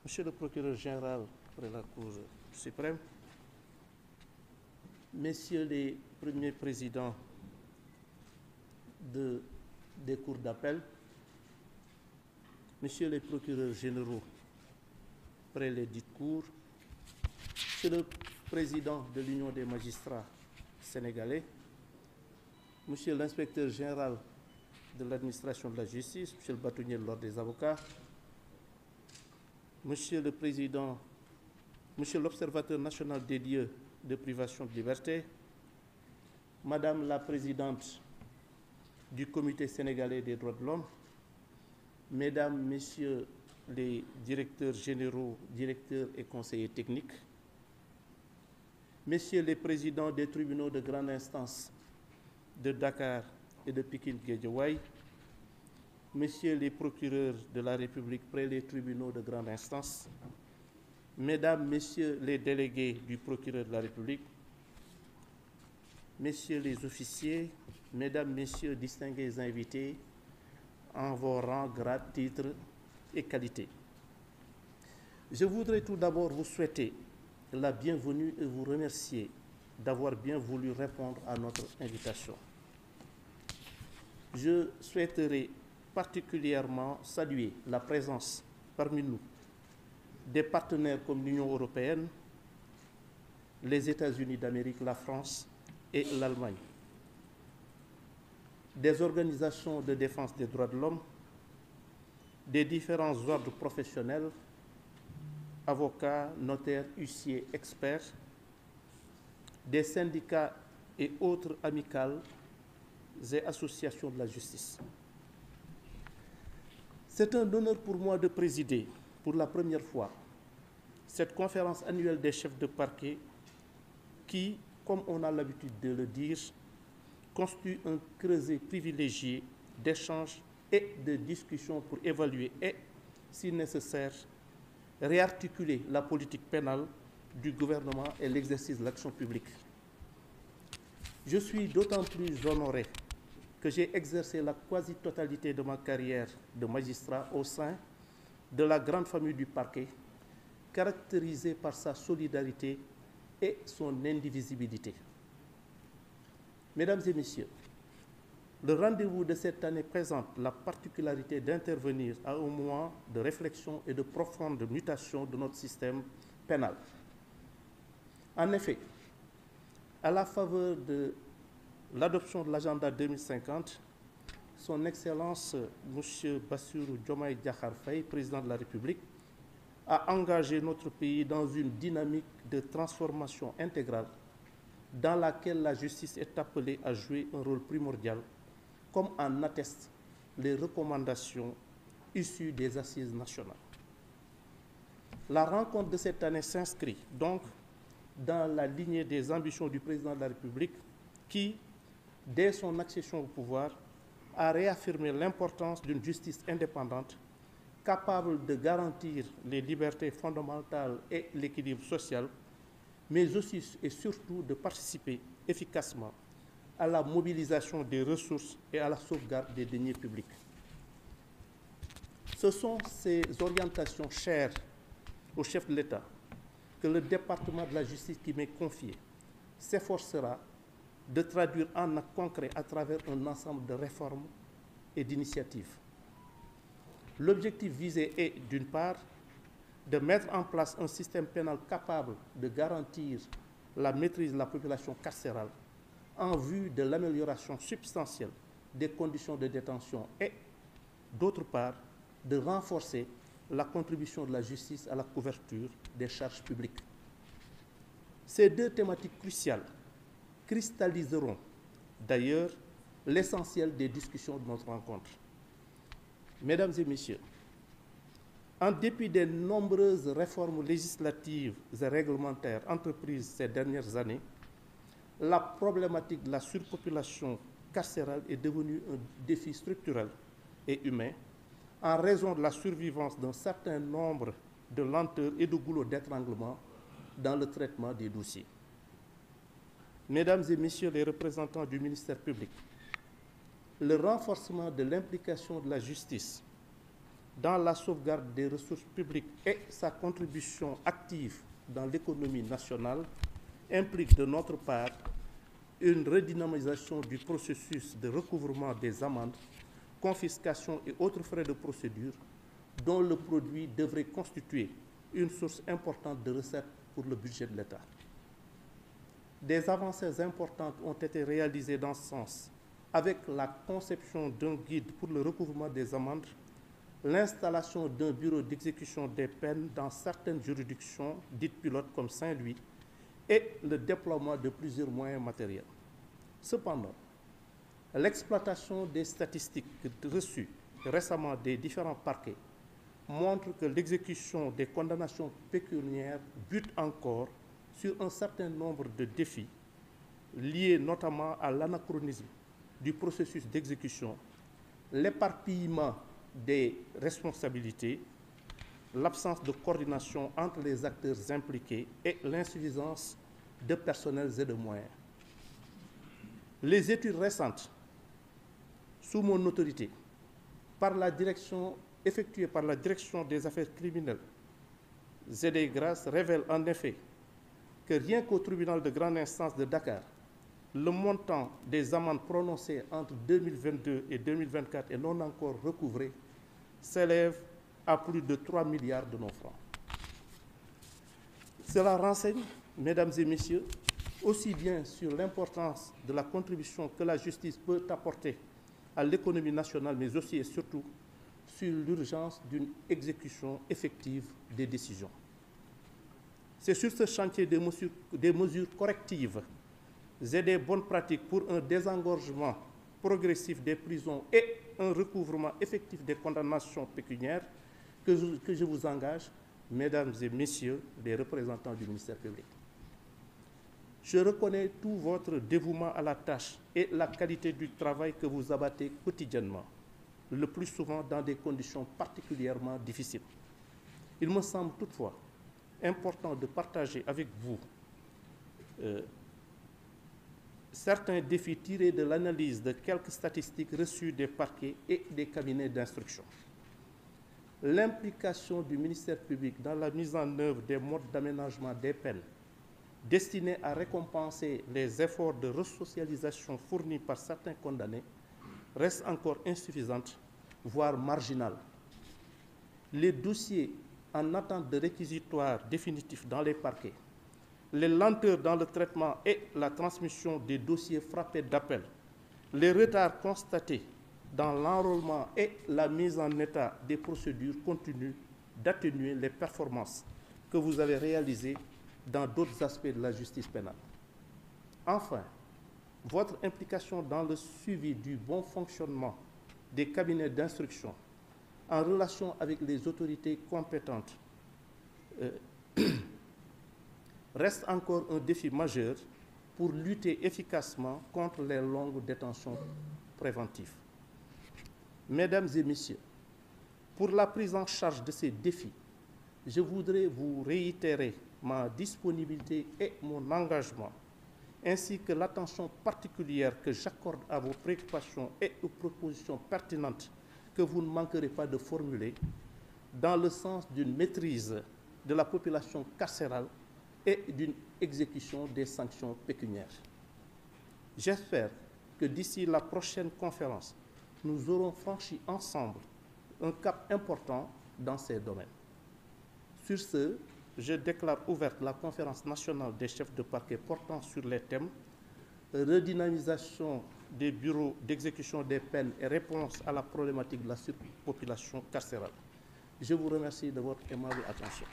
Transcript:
Monsieur le procureur général de la Cour suprême, Messieurs les premiers présidents des cours d'appel, Messieurs les procureurs généraux près les dites cours, Monsieur le président de l'Union des magistrats sénégalais, Monsieur l'inspecteur général de l'administration de la justice, Monsieur le bâtonnier de l'ordre des avocats, Monsieur le président, Monsieur l'observateur national des lieux de privation de liberté, Madame la présidente du Comité sénégalais des droits de l'homme, Mesdames, Messieurs les directeurs généraux, directeurs et conseillers techniques, Messieurs les présidents des tribunaux de grande instance de Dakar et de Pikine-Guédiawaye, Messieurs les procureurs de la République près les tribunaux de grande instance, Mesdames, Messieurs les délégués du procureur de la République, Messieurs les officiers, Mesdames, Messieurs distingués invités, en vos rangs, grades, titres et qualités. Je voudrais tout d'abord vous souhaiter la bienvenue et vous remercier d'avoir bien voulu répondre à notre invitation. Je souhaiterais particulièrement saluer la présence parmi nous des partenaires comme l'Union européenne, les États-Unis d'Amérique, la France et l'Allemagne, des organisations de défense des droits de l'homme, des différents ordres professionnels, avocats, notaires, huissiers, experts, des syndicats et autres amicales et associations de la justice. C'est un honneur pour moi de présider pour la première fois cette conférence annuelle des chefs de parquet qui, comme on a l'habitude de le dire, constitue un creuset privilégié d'échanges et de discussions pour évaluer et, si nécessaire, réarticuler la politique pénale du gouvernement et l'exercice de l'action publique. Je suis d'autant plus honoré que j'ai exercé la quasi-totalité de ma carrière de magistrat au sein de la grande famille du parquet, caractérisée par sa solidarité et son indivisibilité. Mesdames et messieurs, le rendez-vous de cette année présente la particularité d'intervenir à un moment de réflexion et de profonde mutation de notre système pénal. En effet, à la faveur de l'adoption de l'agenda 2050, Son Excellence M. Bassirou Diomaye Diakhar Faye, président de la République, a engagé notre pays dans une dynamique de transformation intégrale dans laquelle la justice est appelée à jouer un rôle primordial, comme en attestent les recommandations issues des assises nationales. La rencontre de cette année s'inscrit donc dans la lignée des ambitions du président de la République qui, dès son accession au pouvoir, a réaffirmé l'importance d'une justice indépendante, capable de garantir les libertés fondamentales et l'équilibre social, mais aussi et surtout de participer efficacement à la mobilisation des ressources et à la sauvegarde des deniers publics. Ce sont ces orientations chères au chef de l'État que le département de la justice qui m'est confié s'efforcera de traduire en actes concrets à travers un ensemble de réformes et d'initiatives. L'objectif visé est, d'une part, de mettre en place un système pénal capable de garantir la maîtrise de la population carcérale en vue de l'amélioration substantielle des conditions de détention et, d'autre part, de renforcer la contribution de la justice à la couverture des charges publiques. Ces deux thématiques cruciales cristalliseront d'ailleurs l'essentiel des discussions de notre rencontre. Mesdames et messieurs, en dépit des nombreuses réformes législatives et réglementaires entreprises ces dernières années, la problématique de la surpopulation carcérale est devenue un défi structurel et humain en raison de la survivance d'un certain nombre de lenteurs et de goulots d'étranglement dans le traitement des dossiers. Mesdames et messieurs les représentants du ministère public, le renforcement de l'implication de la justice dans la sauvegarde des ressources publiques et sa contribution active dans l'économie nationale implique de notre part une redynamisation du processus de recouvrement des amendes, confiscation et autres frais de procédure dont le produit devrait constituer une source importante de recettes pour le budget de l'État. Des avancées importantes ont été réalisées dans ce sens avec la conception d'un guide pour le recouvrement des amendes, l'installation d'un bureau d'exécution des peines dans certaines juridictions dites pilotes comme Saint-Louis et le déploiement de plusieurs moyens matériels. Cependant, l'exploitation des statistiques reçues récemment des différents parquets montre que l'exécution des condamnations pécuniaires bute encore sur un certain nombre de défis liés notamment à l'anachronisme du processus d'exécution, l'éparpillement des responsabilités, l'absence de coordination entre les acteurs impliqués et l'insuffisance de personnels et de moyens. Les études récentes, sous mon autorité, effectuées par la Direction des affaires criminelles et des grâces, révèlent en effet que rien qu'au tribunal de grande instance de Dakar, le montant des amendes prononcées entre 2022 et 2024 et non encore recouvrées s'élève à plus de 3 milliards de nos francs. Cela renseigne, mesdames et messieurs, aussi bien sur l'importance de la contribution que la justice peut apporter à l'économie nationale, mais aussi et surtout sur l'urgence d'une exécution effective des décisions. C'est sur ce chantier des mesures correctives et des bonnes pratiques pour un désengorgement progressif des prisons et un recouvrement effectif des condamnations pécuniaires que je vous engage, mesdames et messieurs les représentants du ministère public. Je reconnais tout votre dévouement à la tâche et la qualité du travail que vous abattez quotidiennement, le plus souvent dans des conditions particulièrement difficiles. Il me semble toutefois important de partager avec vous certains défis tirés de l'analyse de quelques statistiques reçues des parquets et des cabinets d'instruction. L'implication du ministère public dans la mise en œuvre des modes d'aménagement des peines destinés à récompenser les efforts de resocialisation fournis par certains condamnés reste encore insuffisante, voire marginale. Les dossiers en attente de réquisitoire définitif dans les parquets, les lenteurs dans le traitement et la transmission des dossiers frappés d'appel, les retards constatés dans l'enrôlement et la mise en état des procédures continuent d'atténuer les performances que vous avez réalisées dans d'autres aspects de la justice pénale. Enfin, votre implication dans le suivi du bon fonctionnement des cabinets d'instruction en relation avec les autorités compétentes reste encore un défi majeur pour lutter efficacement contre les longues détentions préventives. Mesdames et messieurs, pour la prise en charge de ces défis, je voudrais vous réitérer ma disponibilité et mon engagement, ainsi que l'attention particulière que j'accorde à vos préoccupations et aux propositions pertinentes que vous ne manquerez pas de formuler dans le sens d'une maîtrise de la population carcérale et d'une exécution des sanctions pécuniaires. J'espère que d'ici la prochaine conférence, nous aurons franchi ensemble un cap important dans ces domaines. Sur ce, je déclare ouverte la conférence nationale des chefs de parquet portant sur les thèmes redynamisation des bureaux d'exécution des peines et réponse à la problématique de la surpopulation carcérale. Je vous remercie de votre aimable attention.